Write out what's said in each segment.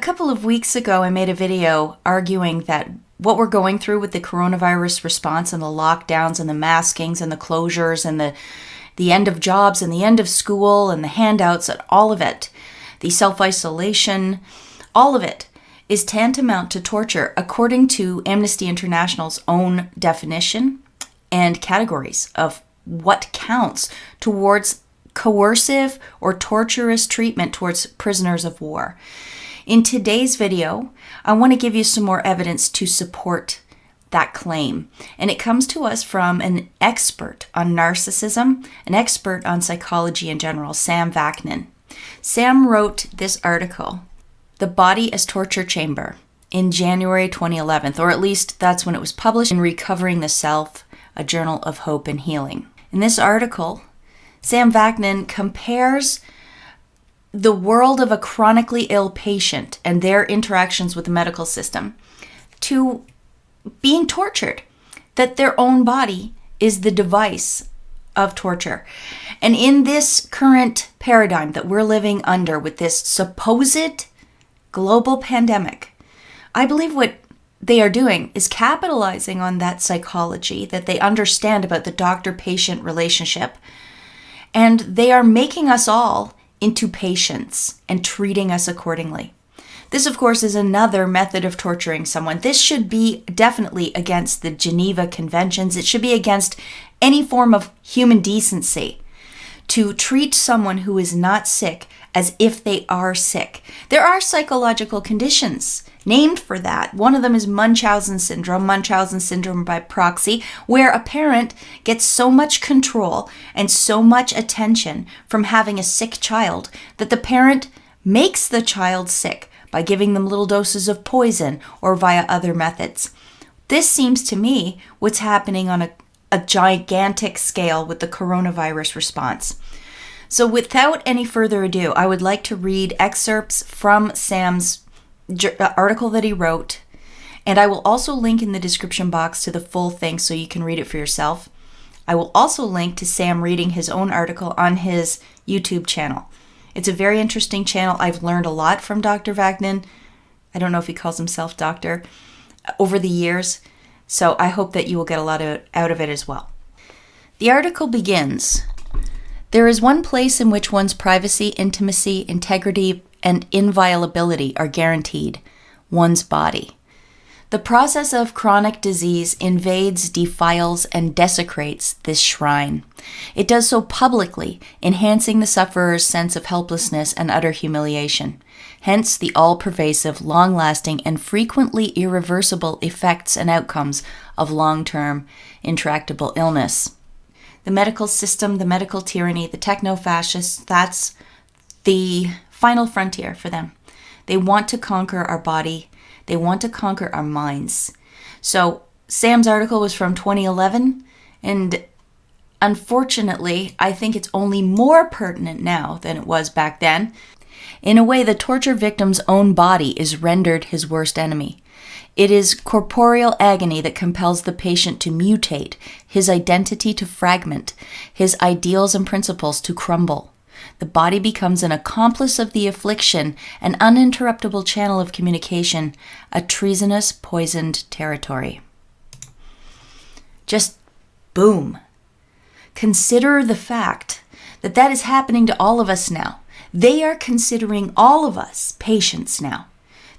couple of weeks ago, I made a video arguing that what we're going through with the coronavirus response and the lockdowns and the maskings and the closures and the end of jobs and the end of school and the handouts and all of it, the self-isolation, all of it is tantamount to torture according to Amnesty International's own definition and categories of what counts towards coercive or torturous treatment towards prisoners of war. In today's video, I want to give you some more evidence to support that claim. And it comes to us from an expert on narcissism, an expert on psychology in general, Sam Vaknin. Sam wrote this article, The Body as Torture Chamber, in January 2011, or at least that's when it was published in Recovering the Self, a journal of hope and healing. In this article, Sam Vaknin compares the world of a chronically ill patient and their interactions with the medical system to being tortured, that their own body is the device of torture. And in this current paradigm that we're living under with this supposed global pandemic, I believe what they are doing is capitalizing on that psychology that they understand about the doctor-patient relationship, and they are making us all into patients and treating us accordingly. This, of course, is another method of torturing someone. This should be definitely against the Geneva Conventions. It should be against any form of human decency to treat someone who is not sick as if they are sick. There are psychological conditions named for that. One of them is Munchausen syndrome by proxy, where a parent gets so much control and so much attention from having a sick child that the parent makes the child sick by giving them little doses of poison or via other methods. This seems to me what's happening on a gigantic scale with the coronavirus response. So without any further ado, I would like to read excerpts from Sam's article that he wrote, and I will also link in the description box to the full thing so you can read it for yourself. I will also link to Sam reading his own article on his YouTube channel. It's a very interesting channel. I've learned a lot from Dr. Vaknin. I don't know if he calls himself doctor, over the years, so I hope that you will get a lot out of it as well. The article begins, "There is one place in which one's privacy, intimacy, integrity, and inviolability are guaranteed: one's body. The process of chronic disease invades, defiles, and desecrates this shrine. It does so publicly, enhancing the sufferer's sense of helplessness and utter humiliation. Hence the all-pervasive, long-lasting, and frequently irreversible effects and outcomes of long-term, intractable illness. The medical system, the medical tyranny, the techno-fascists, that's the final frontier for them. They want to conquer our body. They want to conquer our minds." So Sam's article was from 2011, and unfortunately, I think it's only more pertinent now than it was back then. In a way, the torture victim's own body is rendered his worst enemy. It is corporeal agony that compels the patient to mutate, his identity to fragment, his ideals and principles to crumble. The body becomes an accomplice of the affliction, an uninterruptible channel of communication, a treasonous, poisoned territory. Just boom. Consider the fact that that is happening to all of us now. They are considering all of us patients now.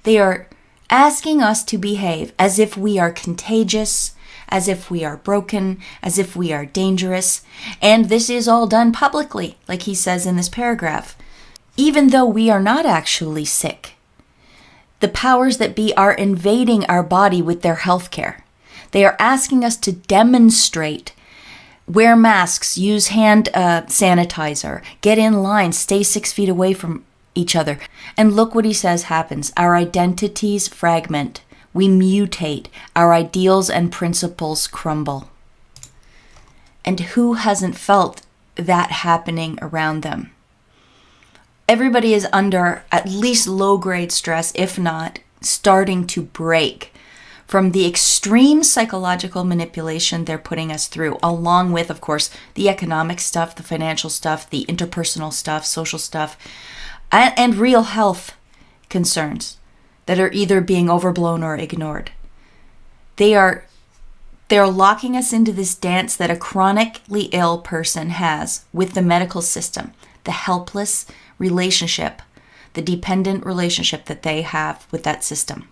They are asking us to behave as if we are contagious, as if we are broken, as if we are dangerous. And this is all done publicly, like he says in this paragraph, even though we are not actually sick. The powers that be are invading our body with their healthcare. They are asking us to demonstrate, wear masks, use hand sanitizer, get in line, stay 6 feet away from each other. And look what he says happens. Our identities fragment. We mutate. Our ideals and principles crumble. And who hasn't felt that happening around them? Everybody is under at least low-grade stress, if not starting to break from the extreme psychological manipulation they're putting us through, along with, of course, the economic stuff, the financial stuff, the interpersonal stuff, social stuff, and real health concerns. that are either being overblown or ignored. They're locking us into this dance that a chronically ill person has with the medical system, the helpless relationship, the dependent relationship that they have with that system.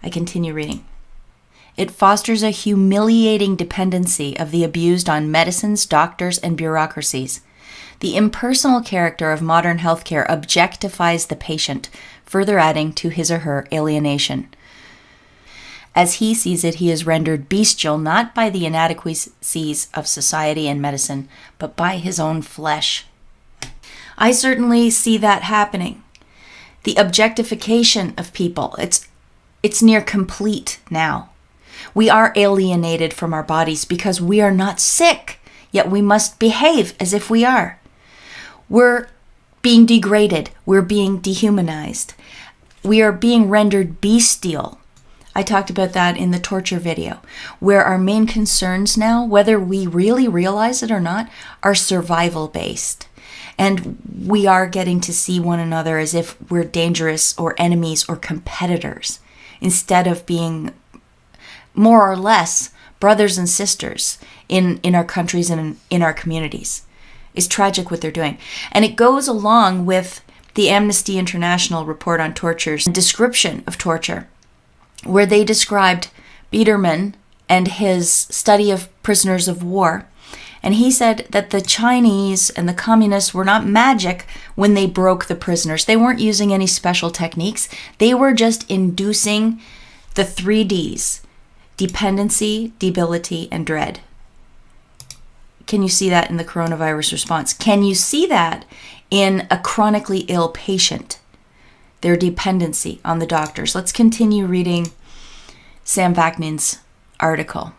I continue reading. It fosters a humiliating dependency of the abused on medicines, doctors, and bureaucracies. The impersonal character of modern healthcare objectifies the patient, further adding to his or her alienation. As he sees it, he is rendered bestial not by the inadequacies of society and medicine, but by his own flesh. I certainly see that happening. The objectification of people, it's near complete now. We are alienated from our bodies because we are not sick, yet we must behave as if we are. We're being degraded. We're being dehumanized. We are being rendered bestial. I talked about that in the torture video, where our main concerns now, whether we really realize it or not, are survival-based. And we are getting to see one another as if we're dangerous or enemies or competitors, instead of being more or less brothers and sisters in our countries and in our communities. It's tragic what they're doing. And it goes along with the Amnesty International report on torture's description of torture, where they described Biederman and his study of prisoners of war. And he said that the Chinese and the communists were not magic when they broke the prisoners. They weren't using any special techniques. They were just inducing the 3 Ds: dependency, debility, and dread. Can you see that in the coronavirus response? Can you see that in a chronically ill patient? Their dependency on the doctors. Let's continue reading Sam Vaknin's article.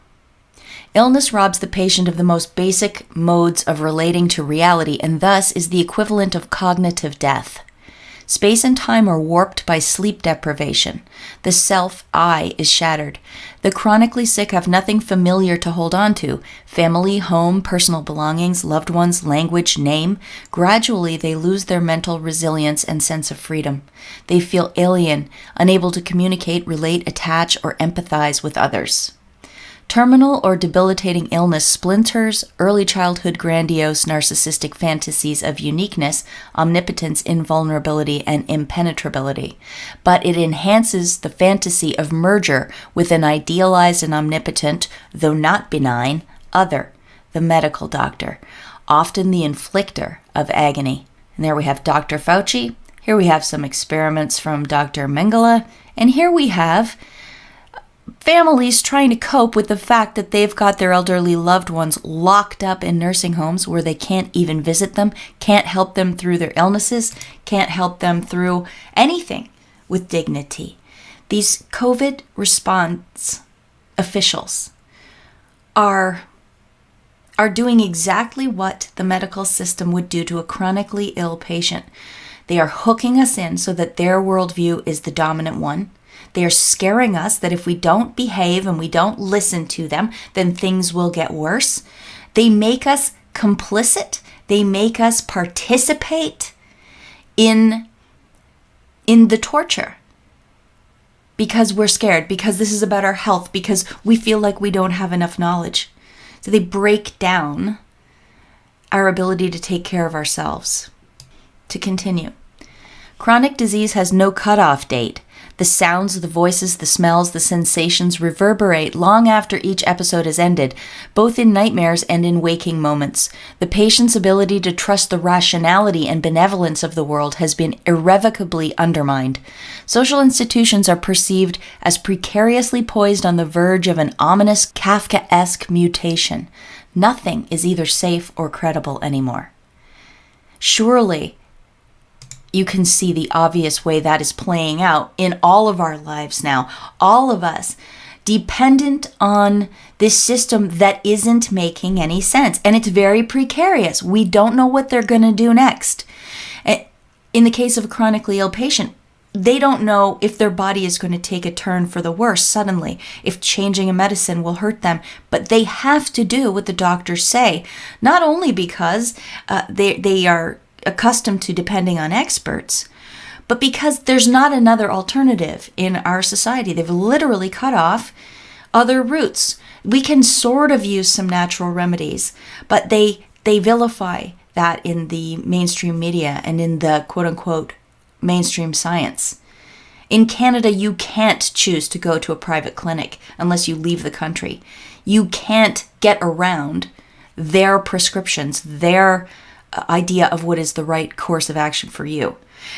Illness robs the patient of the most basic modes of relating to reality and thus is the equivalent of cognitive death. Space and time are warped by sleep deprivation. The self-I is shattered. The chronically sick have nothing familiar to hold on to. Family, home, personal belongings, loved ones, language, name. Gradually, they lose their mental resilience and sense of freedom. They feel alien, unable to communicate, relate, attach, or empathize with others. Terminal or debilitating illness splinters early childhood grandiose narcissistic fantasies of uniqueness, omnipotence, invulnerability, and impenetrability. But it enhances the fantasy of merger with an idealized and omnipotent, though not benign, other, the medical doctor, often the inflictor of agony. And there we have Dr. Fauci. Here we have some experiments from Dr. Mengele. And here we have families trying to cope with the fact that they've got their elderly loved ones locked up in nursing homes where they can't even visit them, can't help them through their illnesses, can't help them through anything with dignity. These COVID response officials are doing exactly what the medical system would do to a chronically ill patient. They are hooking us in so that their worldview is the dominant one. They are scaring us that if we don't behave and we don't listen to them, then things will get worse. They make us complicit. They make us participate in the torture because we're scared, because this is about our health, because we feel like we don't have enough knowledge. So they break down our ability to take care of ourselves. To continue. Chronic disease has no cutoff date. The sounds, the voices, the smells, the sensations reverberate long after each episode has ended, both in nightmares and in waking moments. The patient's ability to trust the rationality and benevolence of the world has been irrevocably undermined. Social institutions are perceived as precariously poised on the verge of an ominous Kafkaesque mutation. Nothing is either safe or credible anymore. Surely, you can see the obvious way that is playing out in all of our lives now. All of us dependent on this system that isn't making any sense. And it's very precarious. We don't know what they're going to do next. In the case of a chronically ill patient, they don't know if their body is going to take a turn for the worse suddenly, if changing a medicine will hurt them. But they have to do what the doctors say, not only because they are accustomed to depending on experts, but because there's not another alternative in our society. They've literally cut off other routes. We can sort of use some natural remedies, but they vilify that in the mainstream media and in the quote-unquote mainstream science. In Canada, you can't choose to go to a private clinic unless you leave the country. You can't get around their prescriptions, their idea of what is the right course of action for you.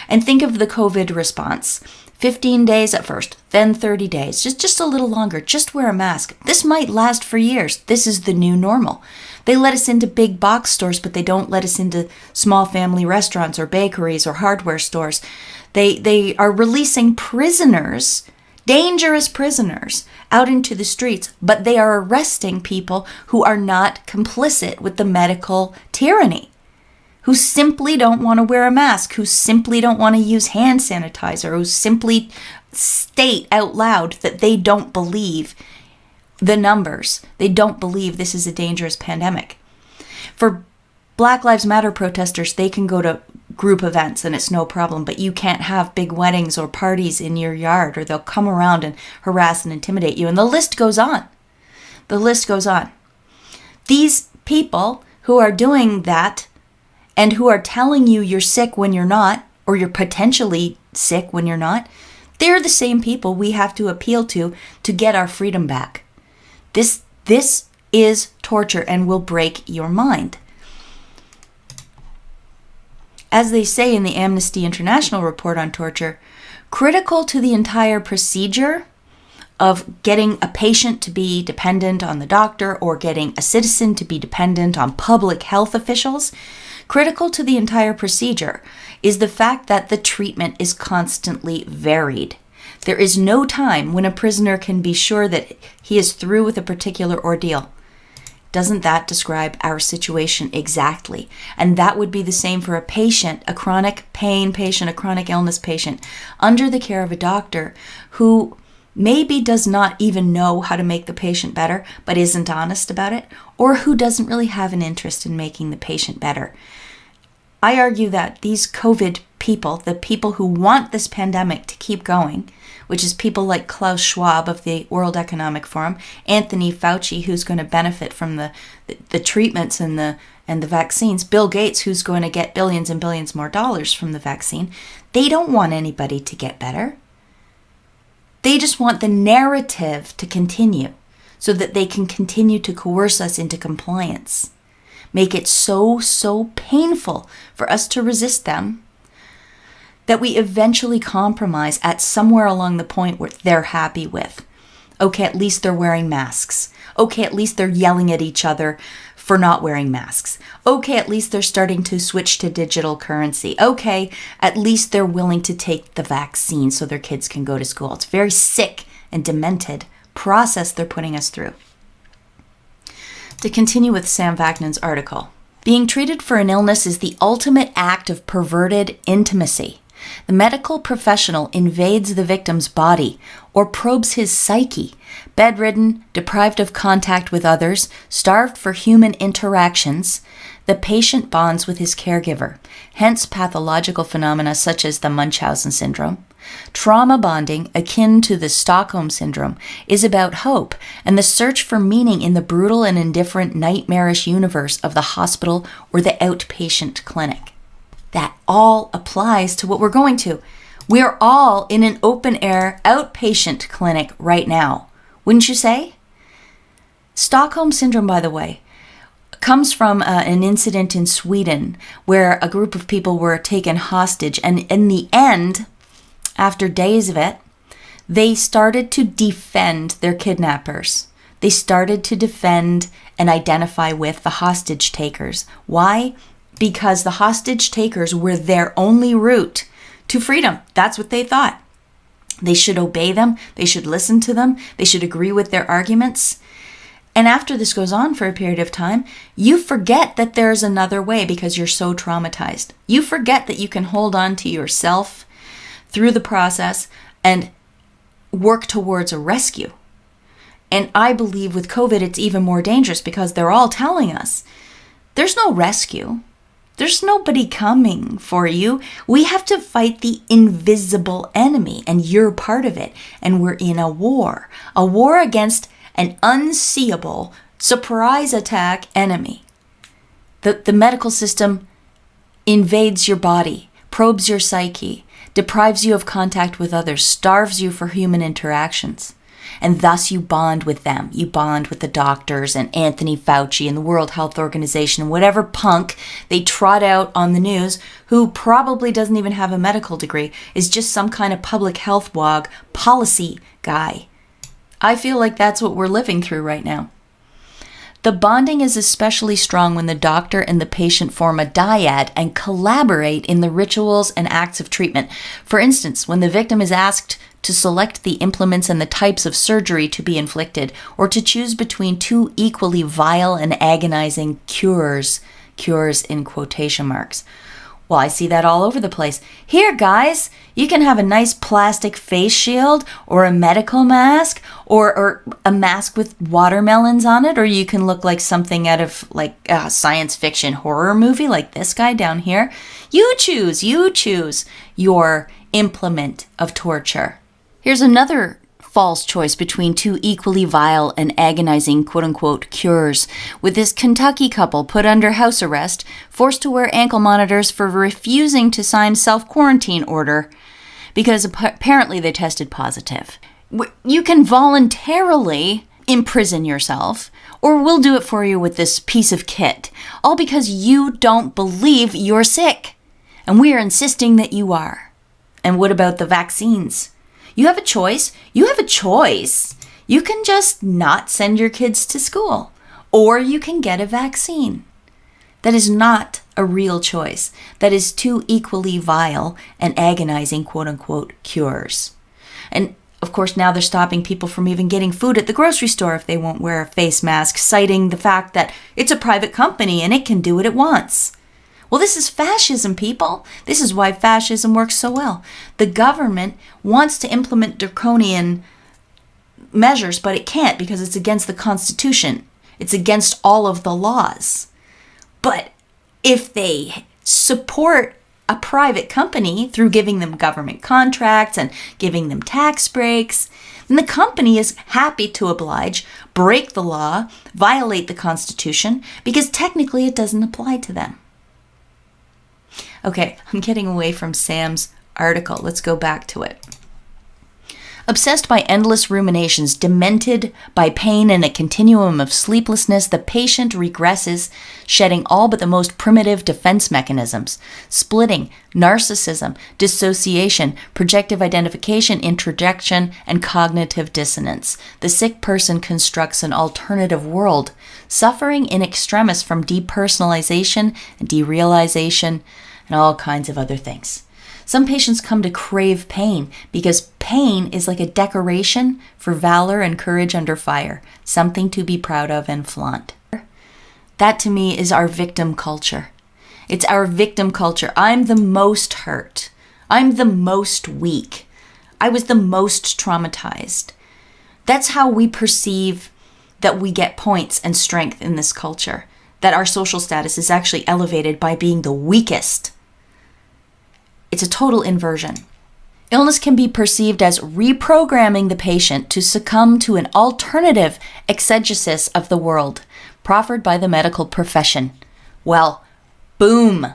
And think of the COVID response. 15 days at first, then 30 days, just a little longer, just wear a mask. This might last for years. This is the new normal. They let us into big box stores, but they don't let us into small family restaurants or bakeries or hardware stores. They are releasing prisoners, dangerous prisoners, out into the streets, but they are arresting people who are not complicit with the medical tyranny, who simply don't want to wear a mask, who simply don't want to use hand sanitizer, who simply state out loud that they don't believe the numbers. They don't believe this is a dangerous pandemic. For Black Lives Matter protesters, they can go to group events and it's no problem, but you can't have big weddings or parties in your yard, or they'll come around and harass and intimidate you. And the list goes on. The list goes on. These people who are doing that and who are telling you you're sick when you're not, or you're potentially sick when you're not, they're the same people we have to appeal to get our freedom back. This is torture and will break your mind. As they say in the Amnesty International report on torture, critical to the entire procedure of getting a patient to be dependent on the doctor or getting a citizen to be dependent on public health officials, critical to the entire procedure is the fact that the treatment is constantly varied. There is no time when a prisoner can be sure that he is through with a particular ordeal. Doesn't that describe our situation exactly? And that would be the same for a patient, a chronic pain patient, a chronic illness patient, under the care of a doctor who maybe does not even know how to make the patient better, but isn't honest about it, or who doesn't really have an interest in making the patient better. I argue that these COVID people, the people who want this pandemic to keep going, which is people like Klaus Schwab of the World Economic Forum, Anthony Fauci, who's going to benefit from the treatments and the vaccines, Bill Gates, who's going to get billions and billions more dollars from the vaccine, they don't want anybody to get better. They just want the narrative to continue so that they can continue to coerce us into compliance. Make it so painful for us to resist them that we eventually compromise at somewhere along the point where they're happy with. Okay, at least they're wearing masks. Okay, at least they're yelling at each other for not wearing masks. Okay, at least they're starting to switch to digital currency. Okay, at least they're willing to take the vaccine so their kids can go to school. It's a very sick and demented process they're putting us through. To continue with Sam Vaknin's article, being treated for an illness is the ultimate act of perverted intimacy. The medical professional invades the victim's body or probes his psyche. Bedridden, deprived of contact with others, starved for human interactions, the patient bonds with his caregiver, hence pathological phenomena such as the Munchausen syndrome. Trauma bonding, akin to the Stockholm syndrome, is about hope and the search for meaning in the brutal and indifferent nightmarish universe of the hospital or the outpatient clinic. That all applies to what we're going to. We're all in an open-air outpatient clinic right now. Wouldn't you say? Stockholm syndrome, by the way, comes from an incident in Sweden where a group of people were taken hostage, and in the end, after days of it, they started to defend their kidnappers. They started to defend and identify with the hostage takers. Why? Because the hostage takers were their only route to freedom. That's what they thought. They should obey them. They should listen to them. They should agree with their arguments. And after this goes on for a period of time, you forget that there's another way because you're so traumatized. You forget that you can hold on to yourself through the process and work towards a rescue. And I believe with COVID, it's even more dangerous because they're all telling us there's no rescue. There's nobody coming for you. We have to fight the invisible enemy, and you're part of it. And we're in a war against an unseeable surprise attack enemy. The medical system invades your body, probes your psyche, deprives you of contact with others, starves you for human interactions. And thus you bond with them. You bond with the doctors and Anthony Fauci and the World Health Organization, whatever punk they trot out on the news who probably doesn't even have a medical degree, is just some kind of public health wog policy guy. I feel like that's what we're living through right now. The bonding is especially strong when the doctor and the patient form a dyad and collaborate in the rituals and acts of treatment. For instance, when the victim is asked to select the implements and the types of surgery to be inflicted, or to choose between two equally vile and agonizing cures in quotation marks. Well, I see that all over the place. Here, guys, you can have a nice plastic face shield or a medical mask or a mask with watermelons on it, or you can look like something out of like a science fiction horror movie like this guy down here. You choose your implement of torture. Here's another false choice between two equally vile and agonizing quote-unquote cures, with this Kentucky couple put under house arrest, forced to wear ankle monitors for refusing to sign self-quarantine order because apparently they tested positive. You can voluntarily imprison yourself, or we'll do it for you with this piece of kit, all because you don't believe you're sick, and we are insisting that you are. And what about the vaccines? You have a choice. You can just not send your kids to school, or you can get a vaccine. That is not a real choice. That is two equally vile and agonizing quote-unquote cures. And of course, now they're stopping people from even getting food at the grocery store if they won't wear a face mask, citing the fact that it's a private company and it can do what it wants. Well, this is fascism, people. This is why fascism works so well. The government wants to implement draconian measures, but it can't because it's against the Constitution. It's against all of the laws. But if they support a private company through giving them government contracts and giving them tax breaks, then the company is happy to oblige, break the law, violate the Constitution, because technically it doesn't apply to them. Okay, I'm getting away from Sam's article. Let's go back to it. Obsessed by endless ruminations, demented by pain and a continuum of sleeplessness, the patient regresses, shedding all but the most primitive defense mechanisms: splitting, narcissism, dissociation, projective identification, introjection, and cognitive dissonance. The sick person constructs an alternative world, suffering in extremis from depersonalization and derealization, and all kinds of other things. Some patients come to crave pain because pain is like a decoration for valor and courage under fire, something to be proud of and flaunt. That to me is our victim culture. It's our victim culture. I'm the most hurt. I'm the most weak. I was the most traumatized. That's how we perceive that we get points and strength in this culture, that our social status is actually elevated by being the weakest. It's a total inversion. Illness can be perceived as reprogramming the patient to succumb to an alternative exegesis of the world proffered by the medical profession. Well, boom!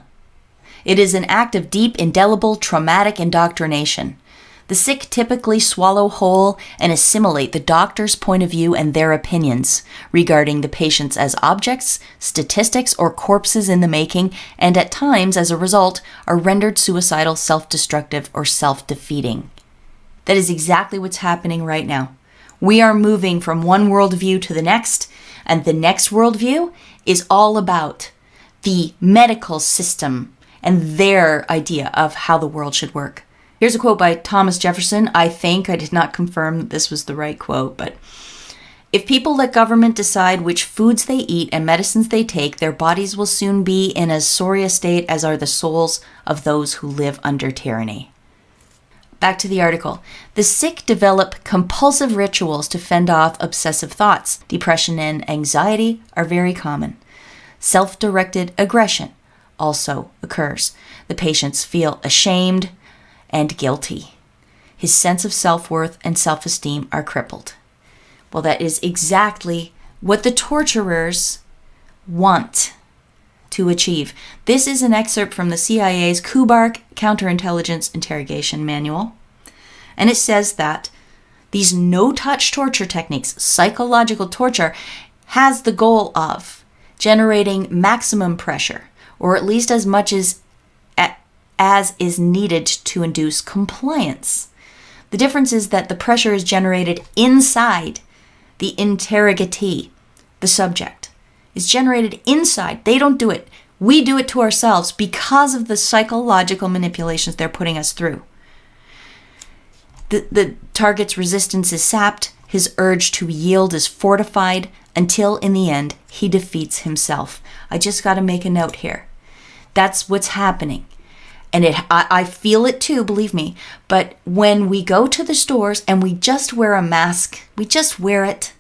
It is an act of deep, indelible, traumatic indoctrination. The sick typically swallow whole and assimilate the doctor's point of view and their opinions, regarding the patients as objects, statistics, or corpses in the making, and at times, as a result, are rendered suicidal, self-destructive, or self-defeating. That is exactly what's happening right now. We are moving from one worldview to the next, and the next worldview is all about the medical system and their idea of how the world should work. Here's a quote by Thomas Jefferson. I did not confirm that this was the right quote, but if people let government decide which foods they eat and medicines they take, their bodies will soon be in as sorry a state as are the souls of those who live under tyranny. Back to the article. The sick develop compulsive rituals to fend off obsessive thoughts. Depression and anxiety are very common. Self-directed aggression, also occurs. The patients feel ashamed and guilty. His sense of self-worth and self-esteem are crippled. Well, that is exactly what the torturers want to achieve. This is an excerpt from the CIA's Kubark Counterintelligence Interrogation Manual. And it says that these no-touch torture techniques, psychological torture, has the goal of generating maximum pressure, or at least as much as is needed to induce compliance. The difference is that the pressure is generated inside the interrogatee, the subject. It's generated inside. They don't do it. We do it to ourselves because of the psychological manipulations they're putting us through. The target's resistance is sapped. His urge to yield is fortified until, in the end, he defeats himself. I just got to make a note here. That's what's happening. And I feel it too, believe me. But when we go to the stores and we just wear a mask, we just wear it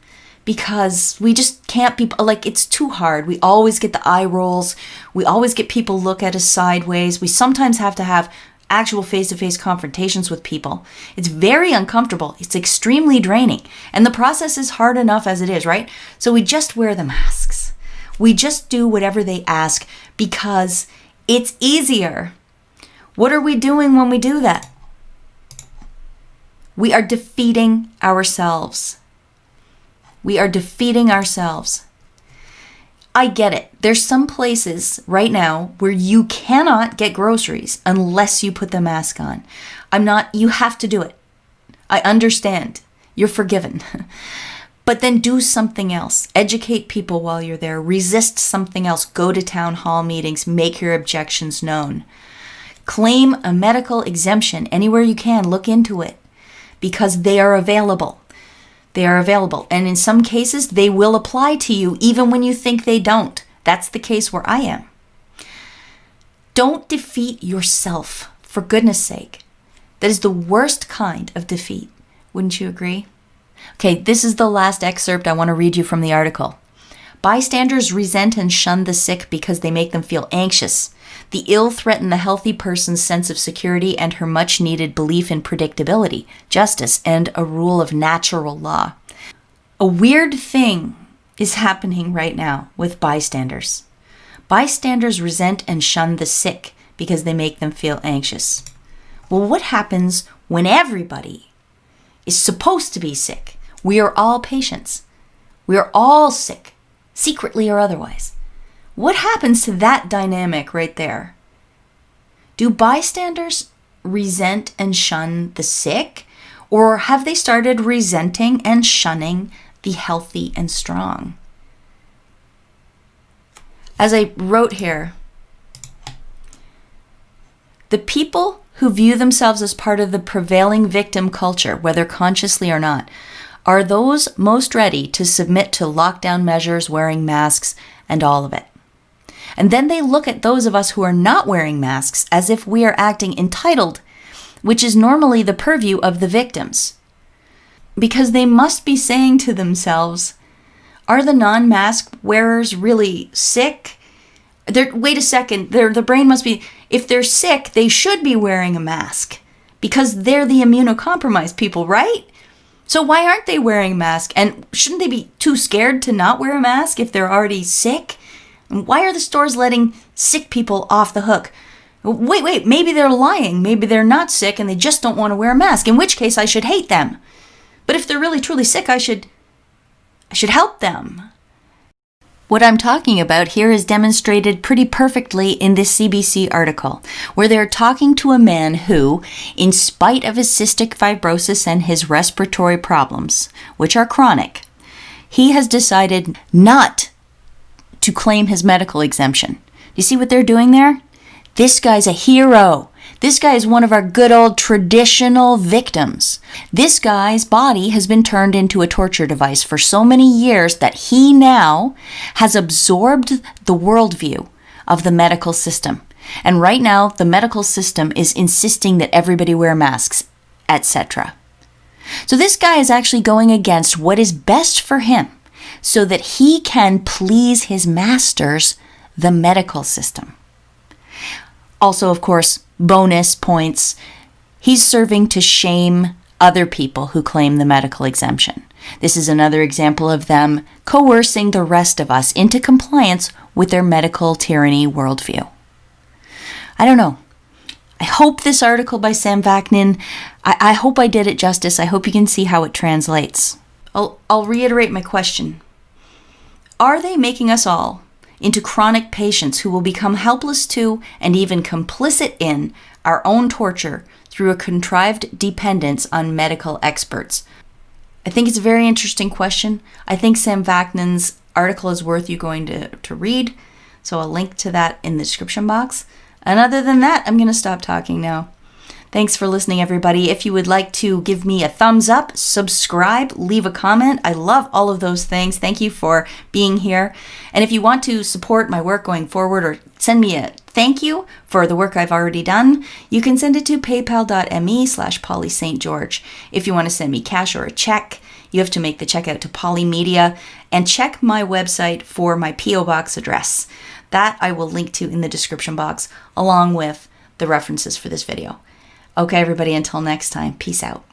because we just can't be, like, it's too hard. We always get the eye rolls. We always get people look at us sideways. We sometimes have to have actual face-to-face confrontations with people. It's very uncomfortable. It's extremely draining. And the process is hard enough as it is, right? So we just wear the masks. We just do whatever they ask because it's easier. What are we doing when we do that? We are defeating ourselves. We are defeating ourselves. I get it. There's some places right now where you cannot get groceries unless you put the mask on. You have to do it. I understand. You're forgiven. But then do something else. Educate people while you're there. Resist something else. Go to town hall meetings. Make your objections known. Claim a medical exemption anywhere you can. Look into it because they are available. They are available. And in some cases, they will apply to you even when you think they don't. That's the case where I am. Don't defeat yourself, for goodness sake. That is the worst kind of defeat. Wouldn't you agree? Okay, this is the last excerpt I want to read you from the article. Bystanders resent and shun the sick because they make them feel anxious. The ill threaten the healthy person's sense of security and her much-needed belief in predictability, justice, and a rule of natural law. A weird thing is happening right now with bystanders. Bystanders resent and shun the sick because they make them feel anxious. Well, what happens when everybody is supposed to be sick? We are all patients. We are all sick, secretly or otherwise. What happens to that dynamic right there? Do bystanders resent and shun the sick? Or have they started resenting and shunning the healthy and strong? As I wrote here, the people who view themselves as part of the prevailing victim culture, whether consciously or not, are those most ready to submit to lockdown measures, wearing masks, and all of it. And then they look at those of us who are not wearing masks as if we are acting entitled, which is normally the purview of the victims. Because they must be saying to themselves, are the non-mask wearers really sick? Wait a second, the brain must be, if they're sick, they should be wearing a mask because they're the immunocompromised people, right? So why aren't they wearing a mask? And shouldn't they be too scared to not wear a mask if they're already sick? And why are the stores letting sick people off the hook? Wait, maybe they're lying. Maybe they're not sick and they just don't want to wear a mask, in which case I should hate them. But if they're really truly sick, I should help them. What I'm talking about here is demonstrated pretty perfectly in this CBC article, where they're talking to a man who, in spite of his cystic fibrosis and his respiratory problems, which are chronic, he has decided not to claim his medical exemption. You see what they're doing there? This guy's a hero. This guy is one of our good old traditional victims. This guy's body has been turned into a torture device for so many years that he now has absorbed the worldview of the medical system. And right now, the medical system is insisting that everybody wear masks, etc. So this guy is actually going against what is best for him so that he can please his masters, the medical system. Also, of course, bonus points. He's serving to shame other people who claim the medical exemption. This is another example of them coercing the rest of us into compliance with their medical tyranny worldview. I don't know. I hope this article by Sam Vaknin, I hope I did it justice. I hope you can see how it translates. I'll reiterate my question. Are they making us all into chronic patients who will become helpless to and even complicit in our own torture through a contrived dependence on medical experts? I think it's a very interesting question. I think Sam Vaknin's article is worth you going to read, so I'll link to that in the description box. And other than that, I'm going to stop talking now. Thanks for listening, everybody. If you would like to give me a thumbs up, subscribe, leave a comment, I love all of those things. Thank you for being here. And if you want to support my work going forward or send me a thank you for the work I've already done, you can send it to paypal.me/Polly St. George. If you want to send me cash or a check, you have to make the check out to Polly Media and check my website for my P.O. Box address. That I will link to in the description box along with the references for this video. Okay, everybody, until next time, peace out.